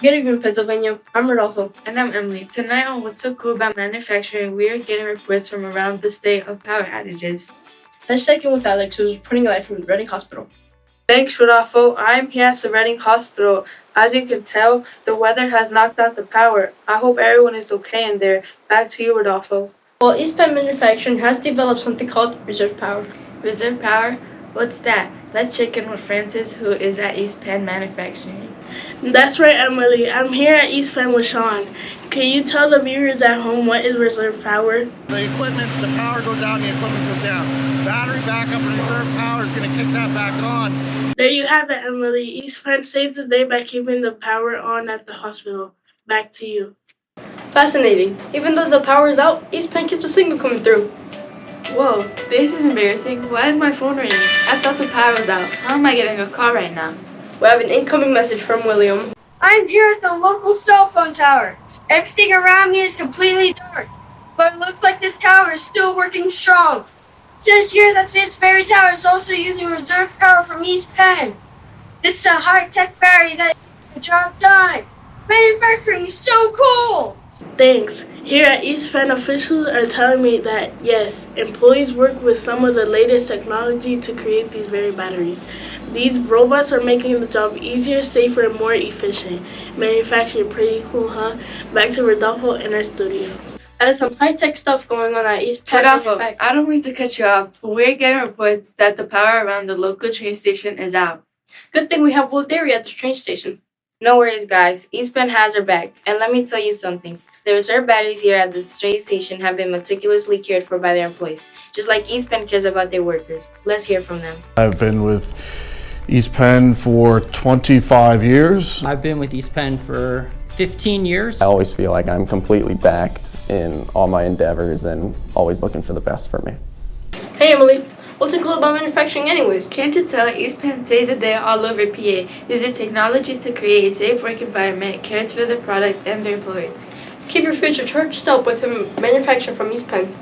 Good evening, Pennsylvania. I'm Rodolfo. And I'm Emily. Tonight on What's So Cool About Manufacturing, we are getting reports from around the state of power outages. Let's check in with Alex, who's reporting live from Reading Hospital. Thanks, Rodolfo. I'm here at the Reading Hospital. As you can tell, the weather has knocked out the power. I hope everyone is okay in there. Back to you, Rodolfo. Well, East Penn Manufacturing has developed something called reserve power. Reserve power? What's that? Let's check in with Francis, who is at East Penn Manufacturing. That's right, Emily. I'm here at East Penn with Sean. Can you tell the viewers at home what is reserve power? The equipment, the power goes out and the equipment goes down. Battery backup and reserve power is going to kick that back on. There you have it, Emily. East Penn saves the day by keeping the power on at the hospital. Back to you. Fascinating. Even though the power is out, East Penn keeps the signal coming through. Whoa, this is embarrassing. Why is my phone ringing? I thought the power was out. How am I getting a call right now? We have an incoming message from William. I'm here at the local cell phone tower. Everything around me is completely dark, but it looks like this tower is still working strong. It says here that this very tower is also using reserve power from East Penn. This is a high-tech battery that gets the job done. Manufacturing is so cool! Thanks. Here at East Penn, officials are telling me that, yes, employees work with some of the latest technology to create these very batteries. These robots are making the job easier, safer, and more efficient. Manufacturing pretty cool, huh? Back to Rodolfo in our studio. That is some high-tech stuff going on at East Penn Rodolfo, Manufacturing. I don't mean to cut you off, but we're getting reports that the power around the local train station is out. Good thing we have Will Dairy at the train station. No worries, guys. East Penn has our back. And let me tell you something. The reserve batteries here at the train station have been meticulously cared for by their employees, just like East Penn cares about their workers. Let's hear from them. I've been with East Penn for 25 years. I've been with East Penn for 15 years. I always feel like I'm completely backed in all my endeavors and always looking for the best for me. Hey, Emily. What's it cool about manufacturing anyways? Can't you tell East Penn saves the day all over PA, uses technology to create a safe work environment, cares for the product and their employees. Keep your future charged up with manufacturing from East Penn.